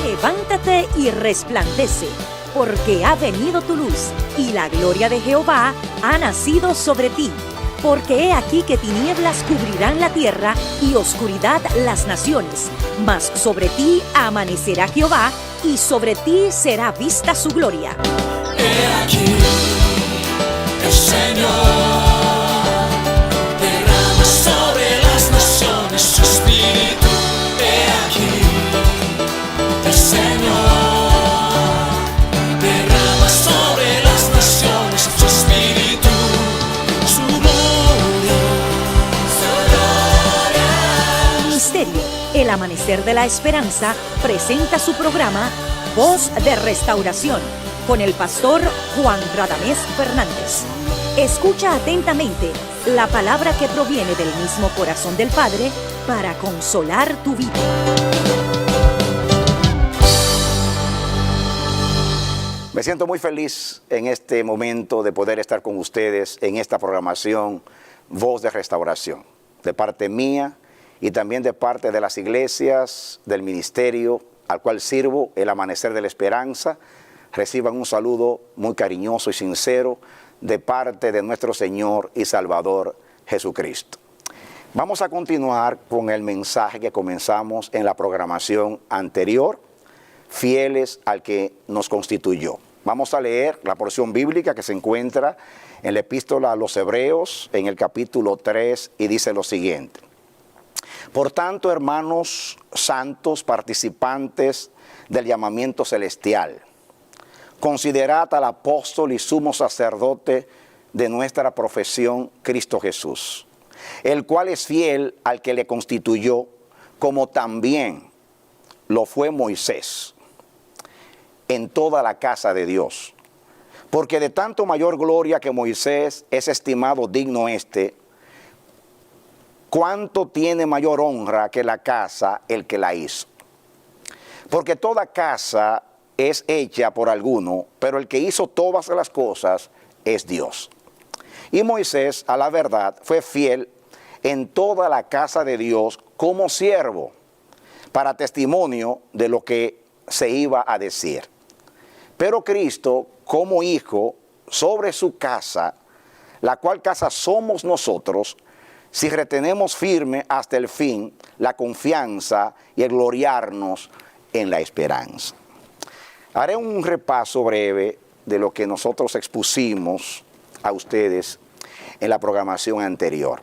Levántate y resplandece, porque ha venido tu luz, y la gloria de Jehová ha nacido sobre ti. Porque he aquí que tinieblas cubrirán la tierra, y oscuridad las naciones. Mas sobre ti amanecerá Jehová, y sobre ti será vista su gloria. He aquí, el Señor derrama sobre las naciones su espíritu. He aquí, el Señor derrama sobre las naciones su espíritu, su gloria, su gloria. Ministerio El Amanecer de la Esperanza presenta su programa Voz de Restauración con el pastor Juan Radamés Fernández. Escucha atentamente la palabra que proviene del mismo corazón del Padre para consolar tu vida. Me siento muy feliz en este momento de poder estar con ustedes en esta programación Voz de Restauración, de parte mía y también de parte de las iglesias del ministerio al cual sirvo, El Amanecer de la Esperanza. Reciban un saludo muy cariñoso y sincero de parte de nuestro Señor y Salvador Jesucristo. Vamos a continuar con el mensaje que comenzamos en la programación anterior, fieles al que nos constituyó. Vamos a leer la porción bíblica que se encuentra en la epístola a los Hebreos, en el capítulo 3, y dice lo siguiente. Por tanto, hermanos santos, participantes del llamamiento celestial, considerad al apóstol y sumo sacerdote de nuestra profesión, Cristo Jesús, el cual es fiel al que le constituyó, como también lo fue Moisés, en toda la casa de Dios. Porque de tanto mayor gloria que Moisés es estimado digno cuánto tiene mayor honra que la casa el que la hizo. Porque toda casa es hecha por alguno, pero el que hizo todas las cosas es Dios. Y Moisés, a la verdad, fue fiel en toda la casa de Dios como siervo, para testimonio de lo que se iba a decir. Pero Cristo, como hijo, sobre su casa, la cual casa somos nosotros, si retenemos firme hasta el fin la confianza y el gloriarnos en la esperanza. Haré un repaso breve de lo que nosotros expusimos a ustedes en la programación anterior.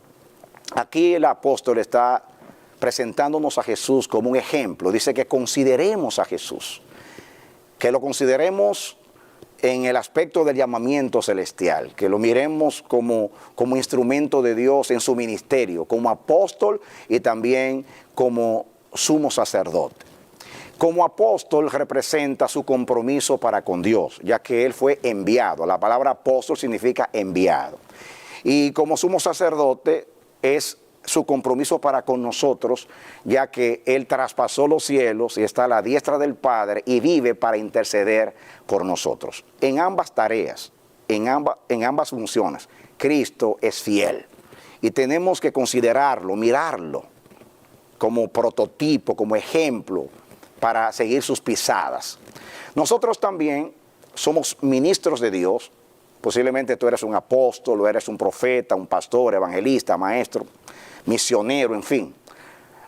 Aquí el apóstol está presentándonos a Jesús como un ejemplo. Dice que consideremos a Jesús, que lo consideremos en el aspecto del llamamiento celestial, que lo miremos como instrumento de Dios en su ministerio, como apóstol y también como sumo sacerdote. Como apóstol representa su compromiso para con Dios, ya que él fue enviado. La palabra apóstol significa enviado. Y como sumo sacerdote es su compromiso para con nosotros, ya que él traspasó los cielos y está a la diestra del Padre y vive para interceder por nosotros. En ambas tareas, en ambas funciones, Cristo es fiel. Y tenemos que considerarlo, mirarlo como prototipo, como ejemplo, para seguir sus pisadas. Nosotros también somos ministros de Dios. Posiblemente tú eres un apóstol, o eres un profeta, un pastor, evangelista, maestro, misionero, en fin,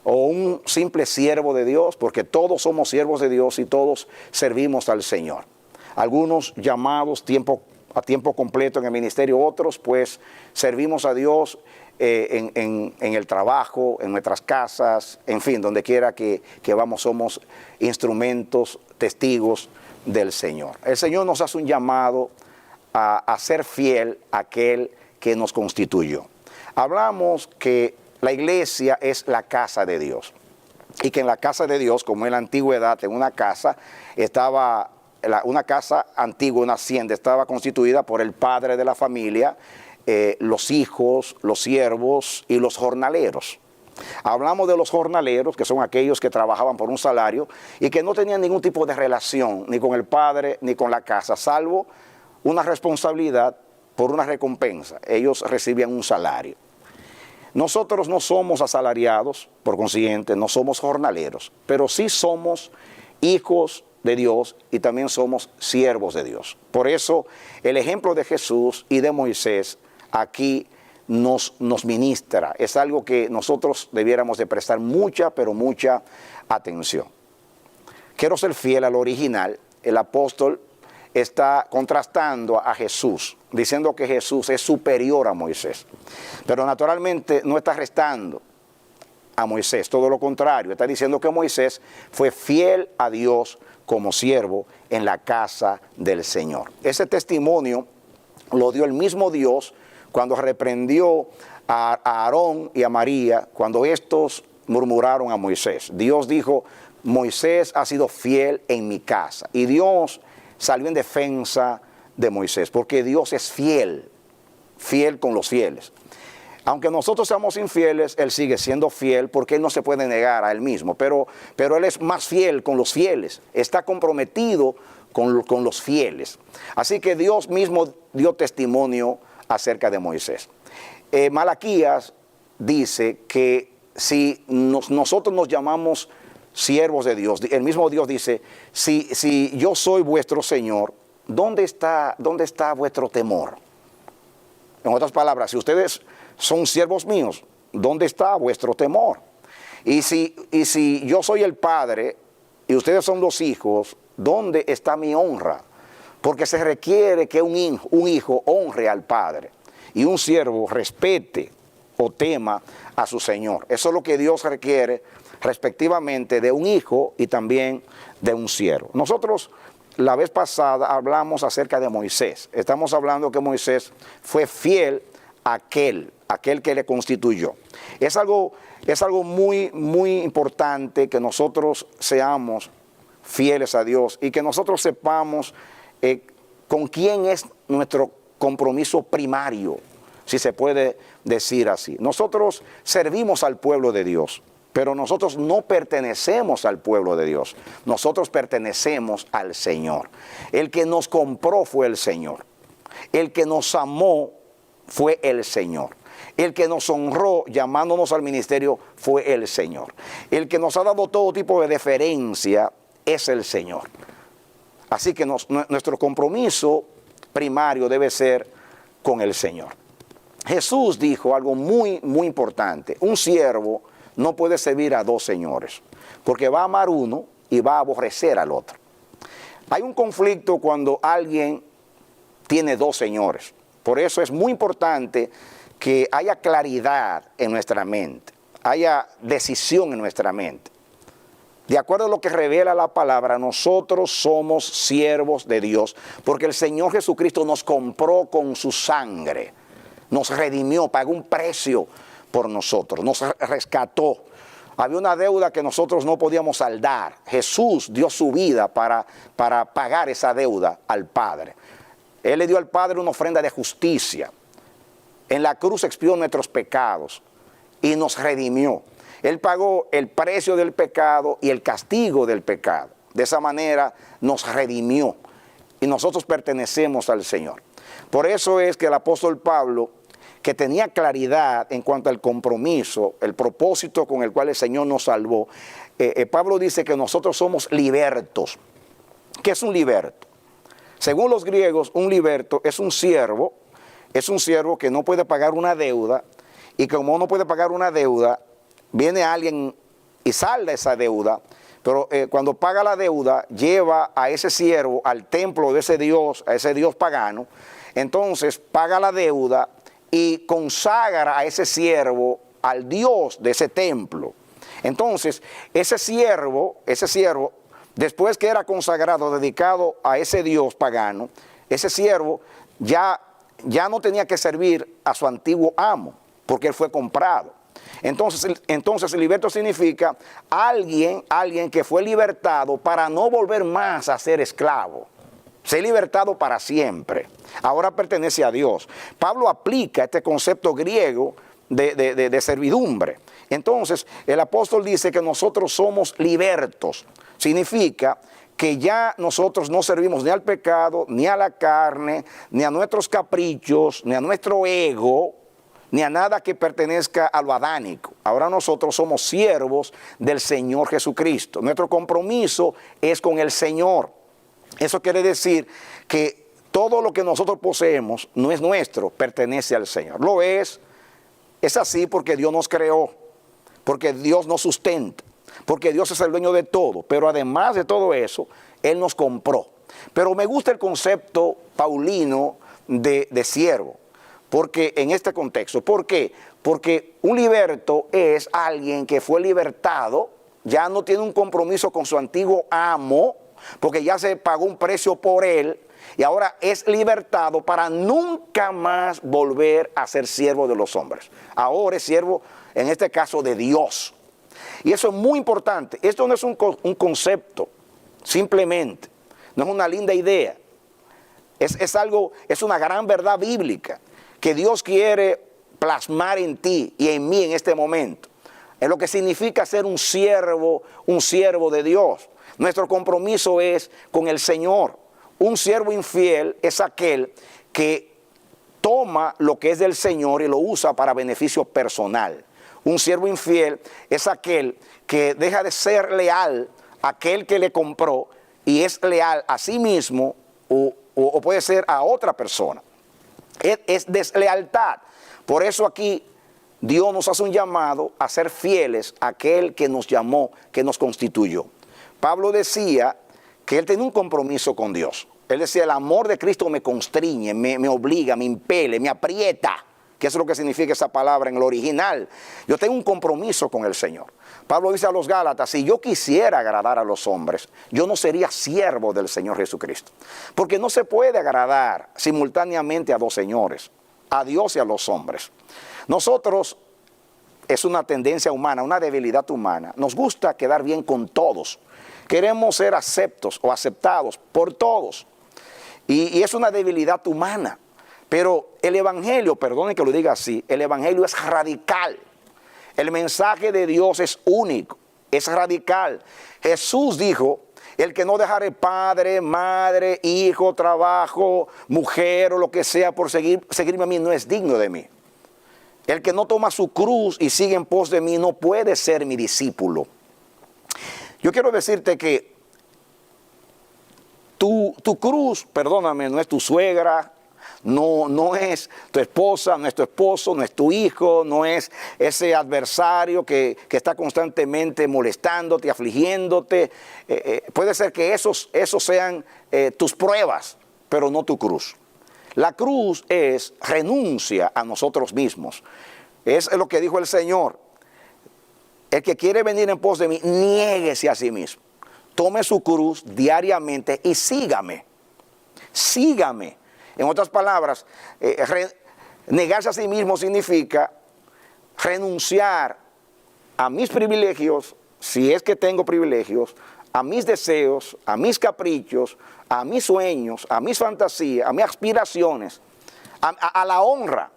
o un simple siervo de Dios, porque todos somos siervos de Dios y todos servimos al Señor. Algunos llamados a tiempo completo en el ministerio, otros pues servimos a Dios en el trabajo, en nuestras casas, en fin, donde quiera que vamos somos instrumentos, testigos del Señor. El Señor nos hace un llamado a ser fiel a aquel que nos constituyó. Hablamos que la iglesia es la casa de Dios y que en la casa de Dios, como en la antigüedad, en una casa estaba, una casa antigua, una hacienda, estaba constituida por el padre de la familia, los hijos, los siervos y los jornaleros. Hablamos de los jornaleros, que son aquellos que trabajaban por un salario y que no tenían ningún tipo de relación ni con el padre ni con la casa, salvo una responsabilidad por una recompensa, ellos recibían un salario. Nosotros no somos asalariados, por consiguiente, no somos jornaleros, pero sí somos hijos de Dios y también somos siervos de Dios. Por eso el ejemplo de Jesús y de Moisés aquí nos ministra. Es algo que nosotros debiéramos de prestar mucha, pero mucha atención. Quiero ser fiel al original. El apóstol está contrastando a Jesús, diciendo que Jesús es superior a Moisés. Pero naturalmente no está restando a Moisés, todo lo contrario. Está diciendo que Moisés fue fiel a Dios como siervo en la casa del Señor. Ese testimonio lo dio el mismo Dios cuando reprendió a Aarón y a María, cuando estos murmuraron a Moisés. Dios dijo: Moisés ha sido fiel en mi casa. Y Dios salió en defensa de Moisés, porque Dios es fiel, fiel con los fieles. Aunque nosotros seamos infieles, Él sigue siendo fiel, porque Él no se puede negar a Él mismo, pero Él es más fiel con los fieles, está comprometido con los fieles. Así que Dios mismo dio testimonio acerca de Moisés. Malaquías dice que si nosotros nos llamamos siervos de Dios, el mismo Dios dice: si yo soy vuestro Señor, ¿dónde está vuestro temor? En otras palabras, si ustedes son siervos míos, ¿dónde está vuestro temor? Y si yo soy el Padre y ustedes son los hijos, ¿dónde está mi honra? Porque se requiere que un hijo honre al Padre y un siervo respete o tema a su Señor. Eso es lo que Dios requiere respectivamente de un hijo y también de un siervo. Nosotros la vez pasada hablamos acerca de Moisés. Estamos hablando que Moisés fue fiel a aquel que le constituyó. Es algo muy, muy importante que nosotros seamos fieles a Dios y que nosotros sepamos con quién es nuestro compromiso primario, si se puede decir así. Nosotros servimos al pueblo de Dios, pero nosotros no pertenecemos al pueblo de Dios. Nosotros pertenecemos al Señor. El que nos compró fue el Señor. El que nos amó fue el Señor. El que nos honró llamándonos al ministerio fue el Señor. El que nos ha dado todo tipo de deferencia es el Señor. Así que nuestro compromiso primario debe ser con el Señor. Jesús dijo algo muy, muy importante. Un siervo no puede servir a dos señores, porque va a amar uno y va a aborrecer al otro. Hay un conflicto cuando alguien tiene dos señores. Por eso es muy importante que haya claridad en nuestra mente, haya decisión en nuestra mente. De acuerdo a lo que revela la palabra, nosotros somos siervos de Dios, porque el Señor Jesucristo nos compró con su sangre, nos redimió, pagó un precio por nosotros, nos rescató. Había una deuda que nosotros no podíamos saldar. Jesús dio su vida para pagar esa deuda al Padre. Él le dio al Padre una ofrenda de justicia. En la cruz expió nuestros pecados y nos redimió. Él pagó el precio del pecado y el castigo del pecado. De esa manera nos redimió y nosotros pertenecemos al Señor. Por eso es que el apóstol Pablo, que tenía claridad en cuanto al compromiso, el propósito con el cual el Señor nos salvó, Pablo dice que nosotros somos libertos. ¿Qué es un liberto? Según los griegos, un liberto es un siervo que no puede pagar una deuda, y como no puede pagar una deuda, viene alguien y salda esa deuda, pero cuando paga la deuda, lleva a ese siervo al templo de ese Dios, a ese Dios pagano, entonces paga la deuda y consagra a ese siervo al Dios de ese templo. Entonces, ese siervo, después que era consagrado, dedicado a ese Dios pagano, ese siervo ya no tenía que servir a su antiguo amo, porque él fue comprado. Entonces el liberto significa alguien que fue libertado para no volver más a ser esclavo. Ser libertado para siempre. Ahora pertenece a Dios. Pablo aplica este concepto griego de servidumbre. Entonces el apóstol dice que nosotros somos libertos. Significa que ya nosotros no servimos ni al pecado, ni a la carne, ni a nuestros caprichos, ni a nuestro ego, ni a nada que pertenezca a lo adánico. Ahora nosotros somos siervos del Señor Jesucristo. Nuestro compromiso es con el Señor. Eso quiere decir que todo lo que nosotros poseemos no es nuestro, pertenece al Señor. Lo es así porque Dios nos creó, porque Dios nos sustenta, porque Dios es el dueño de todo. Pero además de todo eso, Él nos compró. Pero me gusta el concepto paulino de siervo. Porque en este contexto, ¿por qué? Porque un liberto es alguien que fue libertado, ya no tiene un compromiso con su antiguo amo, porque ya se pagó un precio por él, y ahora es libertado para nunca más volver a ser siervo de los hombres. Ahora es siervo, en este caso, de Dios. Y eso es muy importante. Esto no es un concepto, simplemente, no es una linda idea. Es una gran verdad bíblica que Dios quiere plasmar en ti y en mí en este momento. Es lo que significa ser un siervo de Dios. Nuestro compromiso es con el Señor. Un siervo infiel es aquel que toma lo que es del Señor y lo usa para beneficio personal. Un siervo infiel es aquel que deja de ser leal a aquel que le compró y es leal a sí mismo o puede ser a otra persona. Es deslealtad. Por eso aquí Dios nos hace un llamado a ser fieles a aquel que nos llamó, que nos constituyó. Pablo decía que él tenía un compromiso con Dios. Él decía, el amor de Cristo me constriñe, me obliga, me impele, me aprieta. Que es lo que significa esa palabra en el original. Yo tengo un compromiso con el Señor. Pablo dice a los Gálatas, si yo quisiera agradar a los hombres, yo no sería siervo del Señor Jesucristo. Porque no se puede agradar simultáneamente a dos señores, a Dios y a los hombres. Nosotros, es una tendencia humana, una debilidad humana. Nos gusta quedar bien con todos. Queremos ser aceptos o aceptados por todos. Y es una debilidad humana. Pero el Evangelio, perdonen que lo diga así, el Evangelio es radical. El mensaje de Dios es único, es radical. Jesús dijo, el que no dejare padre, madre, hijo, trabajo, mujer o lo que sea por seguirme a mí no es digno de mí. El que no toma su cruz y sigue en pos de mí no puede ser mi discípulo. Yo quiero decirte que tu cruz, perdóname, no es tu suegra, no es tu esposa, no es tu esposo, no es tu hijo, no es ese adversario que está constantemente molestándote, afligiéndote. Puede ser que esos sean tus pruebas, pero no tu cruz. La cruz es renuncia a nosotros mismos. Es lo que dijo el Señor. El que quiere venir en pos de mí, niéguese a sí mismo. Tome su cruz diariamente y sígame. Sígame. En otras palabras, negarse a sí mismo significa renunciar a mis privilegios, si es que tengo privilegios, a mis deseos, a mis caprichos, a mis sueños, a mis fantasías, a mis aspiraciones, a la honra.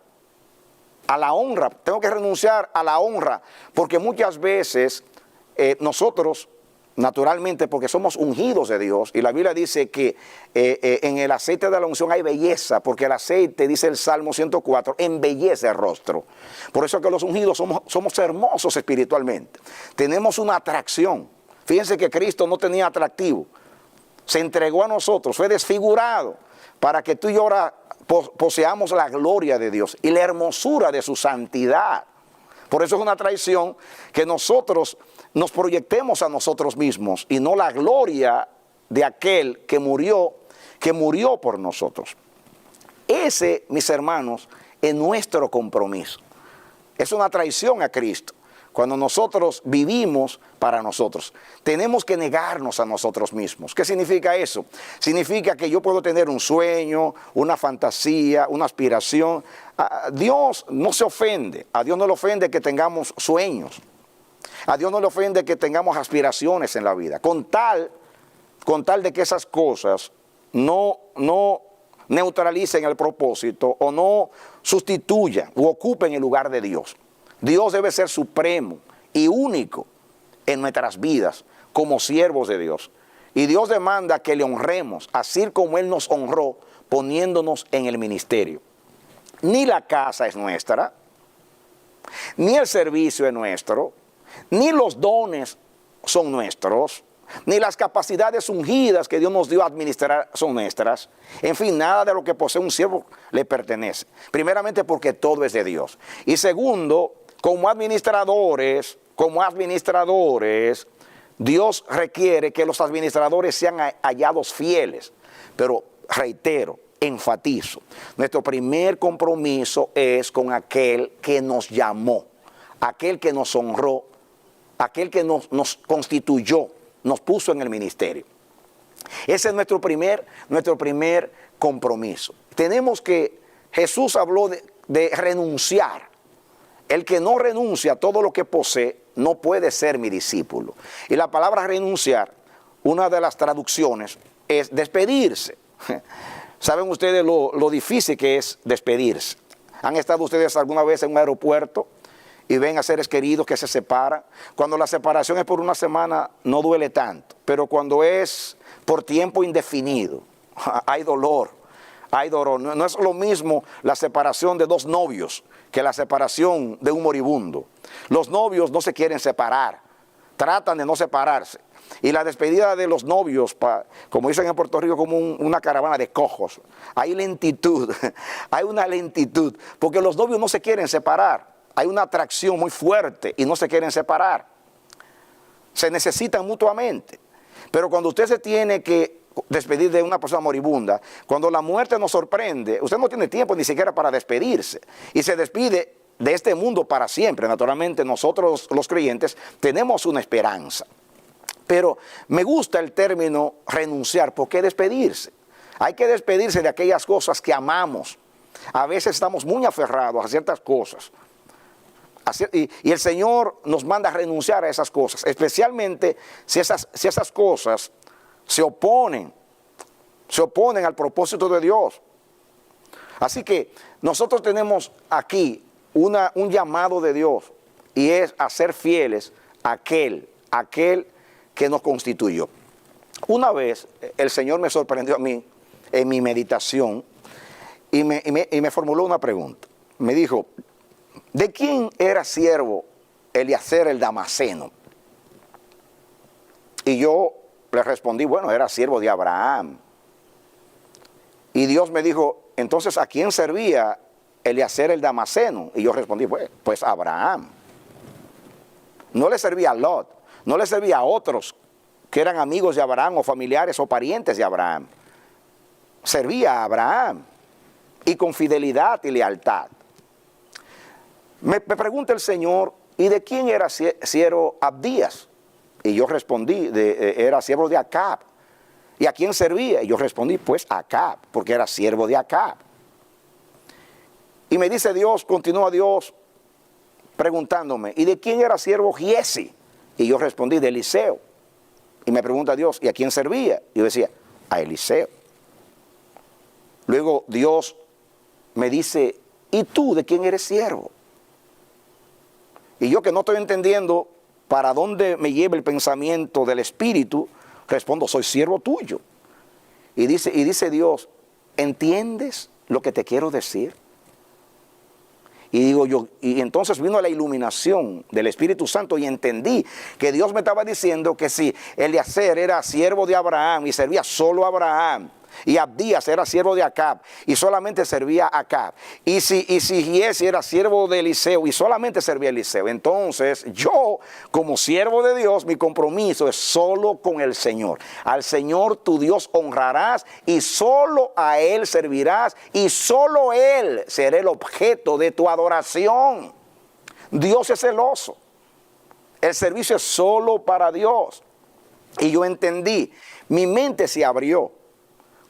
A la honra, tengo que renunciar a la honra, porque muchas veces nosotros, naturalmente, porque somos ungidos de Dios, y la Biblia dice que en el aceite de la unción hay belleza, porque el aceite, dice el Salmo 104, embellece el rostro. Por eso que los ungidos somos hermosos espiritualmente. Tenemos una atracción. Fíjense que Cristo no tenía atractivo. Se entregó a nosotros, fue desfigurado, para que tú y yo ahora poseamos la gloria de Dios y la hermosura de su santidad. Por eso es una traición que nosotros nos proyectemos a nosotros mismos y no la gloria de aquel que murió por nosotros. Ese, mis hermanos, es nuestro compromiso. Es una traición a Cristo. Cuando nosotros vivimos para nosotros, tenemos que negarnos a nosotros mismos. ¿Qué significa eso? Significa que yo puedo tener un sueño, una fantasía, una aspiración. Dios no se ofende. A Dios no le ofende que tengamos sueños. A Dios no le ofende que tengamos aspiraciones en la vida. Con tal de que esas cosas no neutralicen el propósito o no sustituyan o ocupen el lugar de Dios. Dios debe ser supremo y único en nuestras vidas como siervos de Dios. Y Dios demanda que le honremos, así como Él nos honró poniéndonos en el ministerio. Ni la casa es nuestra, ni el servicio es nuestro, ni los dones son nuestros, ni las capacidades ungidas que Dios nos dio a administrar son nuestras. En fin, nada de lo que posee un siervo le pertenece. Primeramente porque todo es de Dios. Y segundo, como administradores, Dios requiere que los administradores sean hallados fieles. Pero reitero, enfatizo, nuestro primer compromiso es con aquel que nos llamó, aquel que nos honró, aquel que nos constituyó, nos puso en el ministerio. Ese es nuestro primer compromiso. Tenemos que, Jesús habló de renunciar. El que no renuncia a todo lo que posee no puede ser mi discípulo. Y la palabra renunciar, una de las traducciones es despedirse. ¿Saben ustedes lo difícil que es despedirse? ¿Han estado ustedes alguna vez en un aeropuerto y ven a seres queridos que se separan? Cuando la separación es por una semana no duele tanto, pero cuando es por tiempo indefinido, hay dolor, hay dolor. No es lo mismo la separación de dos novios que la separación de un moribundo. Los novios no se quieren separar, tratan de no separarse. Y la despedida de los novios, como dicen en Puerto Rico, como una caravana de cojos. Hay lentitud, hay una lentitud, porque los novios no se quieren separar. Hay una atracción muy fuerte y no se quieren separar. Se necesitan mutuamente. Pero cuando usted se tiene que despedir de una persona moribunda, cuando la muerte nos sorprende, usted no tiene tiempo ni siquiera para despedirse. Y se despide de este mundo para siempre. Naturalmente nosotros los creyentes tenemos una esperanza. Pero me gusta el término renunciar, porque despedirse. Hay que despedirse de aquellas cosas que amamos. A veces estamos muy aferrados a ciertas cosas. Y el Señor nos manda a renunciar a esas cosas, especialmente si esas cosas se oponen al propósito de Dios. Así que nosotros tenemos aquí un llamado de Dios, y es a ser fieles a aquel que nos constituyó. Una vez el Señor me sorprendió a mí en mi meditación y me formuló una pregunta. Me dijo, ¿de quién era siervo Eliezer el Damaseno? Y yo le respondí, bueno, era siervo de Abraham. Y Dios me dijo, entonces, ¿a quién servía Eliezer el Damaseno? Y yo respondí, pues a Abraham. No le servía a Lot, no le servía a otros que eran amigos de Abraham o familiares o parientes de Abraham. Servía a Abraham, y con fidelidad y lealtad. Me pregunta el Señor, ¿y de quién era siervo Abdías? Y yo respondí, era siervo de Acab. ¿Y a quién servía? Y yo respondí, pues a Acab, porque era siervo de Acab. Y me dice Dios, continúa Dios preguntándome, ¿y de quién era siervo Giesi? Y yo respondí, de Eliseo. Y me pregunta Dios, ¿y a quién servía? Y yo decía, a Eliseo. Luego Dios me dice, ¿y tú de quién eres siervo? Y yo, que no estoy entendiendo para dónde me lleva el pensamiento del Espíritu, respondo, soy siervo tuyo. Y dice Dios, ¿entiendes lo que te quiero decir? Y digo yo, y entonces vino la iluminación del Espíritu Santo y entendí que Dios me estaba diciendo que si Eliezer era siervo de Abraham y servía solo a Abraham, y Abdías era siervo de Acab y solamente servía a Acab, y si Giesi era siervo de Eliseo y solamente servía a Eliseo, entonces yo, como siervo de Dios, mi compromiso es solo con el Señor. Al Señor tu Dios honrarás y solo a Él servirás, y solo Él será el objeto de tu adoración. Dios es celoso, el servicio es solo para Dios. Y yo entendí, mi mente se abrió.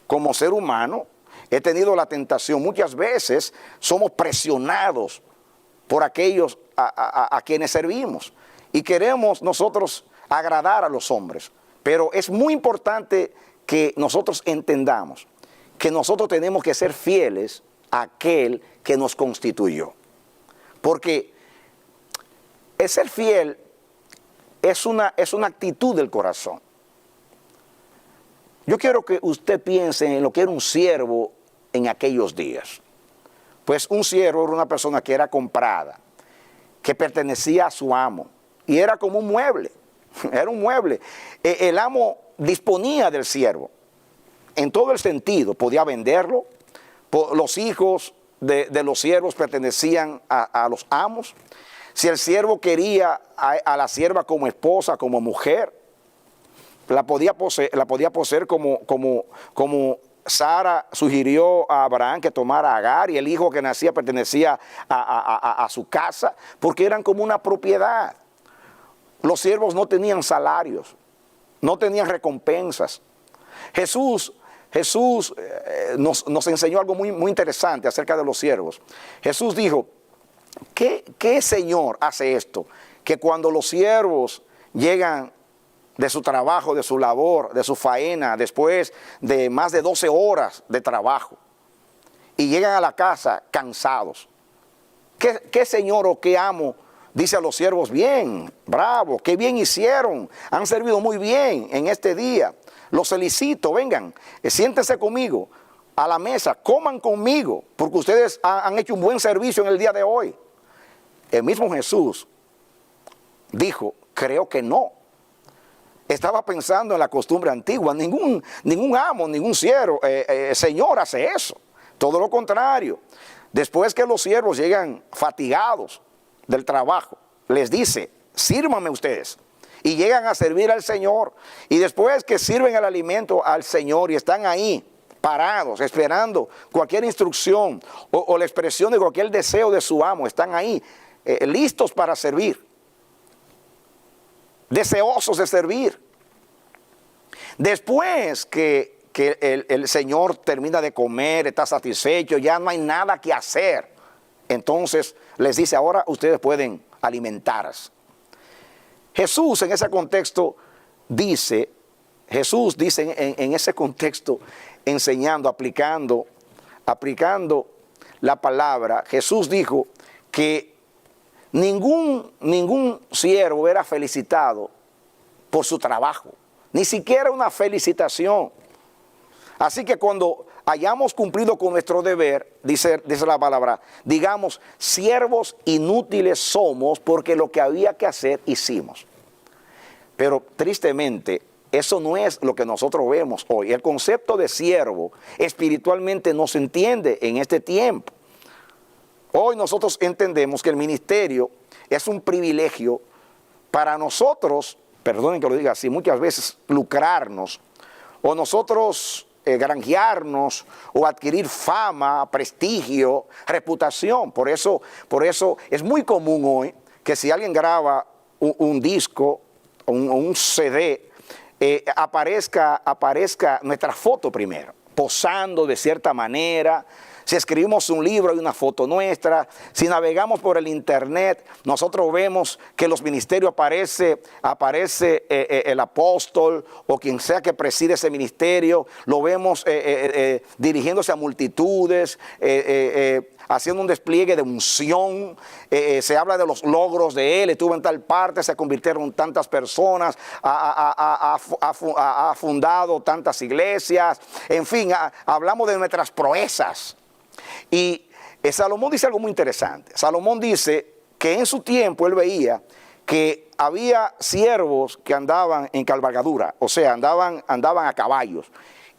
Como ser humano, he tenido la tentación. Muchas veces somos presionados por aquellos a quienes servimos. Y queremos nosotros agradar a los hombres. Pero es muy importante que nosotros entendamos que nosotros tenemos que ser fieles a aquel que nos constituyó. Porque el ser fiel es una actitud del corazón. Yo quiero que usted piense en lo que era un siervo en aquellos días. Pues un siervo era una persona que era comprada, que pertenecía a su amo, y era como un mueble, era un mueble. El amo disponía del siervo, en todo el sentido, podía venderlo, los hijos de los siervos pertenecían a los amos. Si el siervo quería a la sierva como esposa, como mujer, la podía poseer como Sara sugirió a Abraham que tomara a Agar, y el hijo que nacía pertenecía a su casa, porque eran como una propiedad. Los siervos no tenían salarios, no tenían recompensas. Jesús nos enseñó algo muy interesante acerca de los siervos. Jesús dijo, ¿qué señor hace esto? Que cuando los siervos llegan de su trabajo, de su labor, de su faena, después de más de 12 horas de trabajo, y llegan a la casa cansados, ¿qué señor o qué amo dice a los siervos? Bien, bravo, qué bien hicieron, han servido muy bien en este día, los felicito, vengan, siéntense conmigo a la mesa, coman conmigo, porque ustedes han hecho un buen servicio en el día de hoy. El mismo Jesús dijo, creo que no. Estaba pensando en la costumbre antigua. Ningún amo, ningún siervo, señor hace eso. Todo lo contrario. Después que los siervos llegan fatigados del trabajo, les dice, sírvanme ustedes. Y llegan a servir al Señor. Y después que sirven el alimento al Señor y están ahí parados, esperando cualquier instrucción o la expresión de cualquier deseo de su amo, están ahí listos para servir, deseosos de servir. Después que el Señor termina de comer, está satisfecho, ya no hay nada que hacer, entonces les dice, ahora ustedes pueden alimentarse. Jesús en ese contexto dice, en ese contexto, enseñando, aplicando la palabra, Jesús dijo que ningún siervo era felicitado por su trabajo, ni siquiera una felicitación. Así que cuando hayamos cumplido con nuestro deber, dice la palabra, digamos, siervos inútiles somos porque lo que había que hacer hicimos. Pero tristemente, eso no es lo que nosotros vemos hoy. El concepto de siervo espiritualmente no se entiende en este tiempo. Hoy nosotros entendemos que el ministerio es un privilegio para nosotros, perdonen que lo diga así, muchas veces lucrarnos, o nosotros granjearnos, o adquirir fama, prestigio, reputación. Por eso es muy común hoy que si alguien graba un disco o un CD, aparezca nuestra foto primero, posando de cierta manera. Si escribimos un libro hay una foto nuestra. Si navegamos por el internet, nosotros vemos que en los ministerios aparece el apóstol o quien sea que preside ese ministerio. Lo vemos dirigiéndose a multitudes, haciendo un despliegue de unción. Se habla de los logros de él. Estuvo en tal parte, se convirtieron tantas personas, ha fundado tantas iglesias. En fin, hablamos de nuestras proezas. Y Salomón dice algo muy interesante. Salomón dice que en su tiempo él veía que había siervos que andaban en cabalgadura, o sea, andaban a caballos,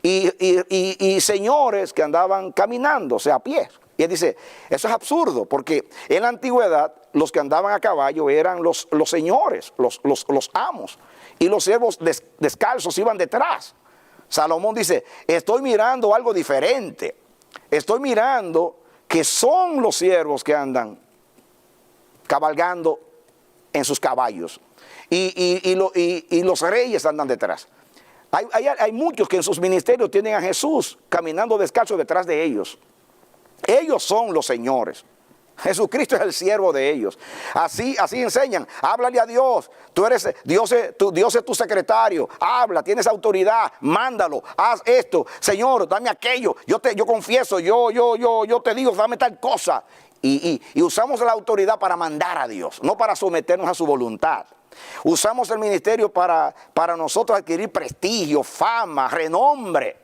y señores que andaban caminando, o sea, a pie. Y él dice, eso es absurdo, porque en la antigüedad los que andaban a caballo eran los señores, los amos, y los siervos descalzos iban detrás. Salomón dice, estoy mirando algo diferente. Estoy mirando que son los siervos que andan cabalgando en sus caballos y los reyes andan detrás. Hay muchos que en sus ministerios tienen a Jesús caminando descalzo detrás de ellos. Ellos son los señores. Jesucristo es el siervo de ellos. Así enseñan. Háblale a Dios. Dios es tu secretario. Habla, tienes autoridad. Mándalo. Haz esto. Señor, dame aquello. Yo confieso. Yo te digo, dame tal cosa. Y usamos la autoridad para mandar a Dios, no para someternos a su voluntad. Usamos el ministerio para nosotros adquirir prestigio, fama, renombre.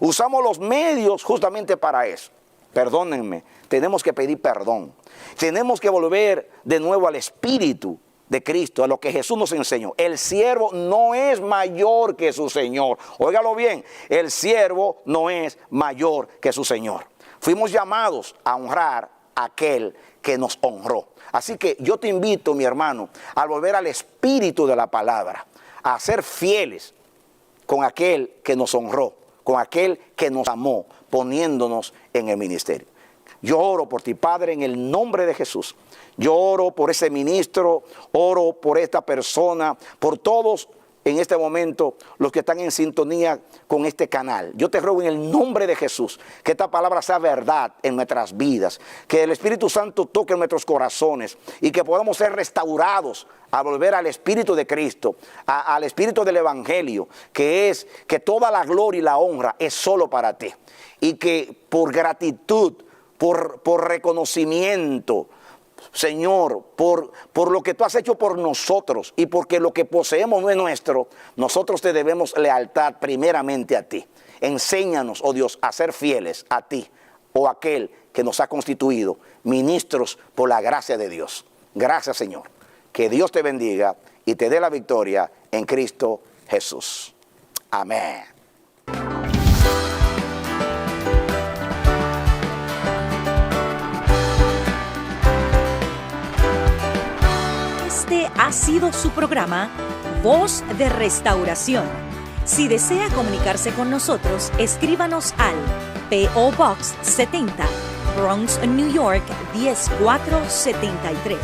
Usamos los medios justamente para eso. Perdónenme, tenemos que pedir perdón. Tenemos que volver de nuevo al Espíritu de Cristo, a lo que Jesús nos enseñó. El siervo no es mayor que su Señor. Óigalo bien, el siervo no es mayor que su Señor. Fuimos llamados a honrar a aquel que nos honró. Así que yo te invito, mi hermano, a volver al espíritu de la palabra, a ser fieles con aquel que nos honró, con aquel que nos amó, poniéndonos en el ministerio. Yo oro por ti, Padre, en el nombre de Jesús. Yo oro por ese ministro, oro por esta persona, por todos en este momento los que están en sintonía con este canal. Yo te ruego en el nombre de Jesús que esta palabra sea verdad en nuestras vidas, que el Espíritu Santo toque en nuestros corazones y que podamos ser restaurados a volver al Espíritu de Cristo, al Espíritu del Evangelio, que es que toda la gloria y la honra es solo para ti, y que por gratitud, por reconocimiento, Señor, por lo que tú has hecho por nosotros y porque lo que poseemos no es nuestro, nosotros te debemos lealtad primeramente a ti. Enséñanos, oh Dios, a ser fieles a ti, o a aquel que nos ha constituido ministros por la gracia de Dios. Gracias, Señor. Que Dios te bendiga y te dé la victoria en Cristo Jesús. Amén. Este ha sido su programa Voz de Restauración. Si desea comunicarse con nosotros, escríbanos al P.O. Box 70, Bronx, New York 10473,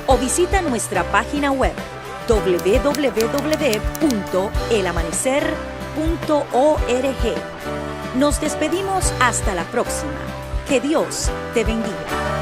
o visita nuestra página web www.elamanecer.org. Nos despedimos hasta la próxima. Que Dios te bendiga.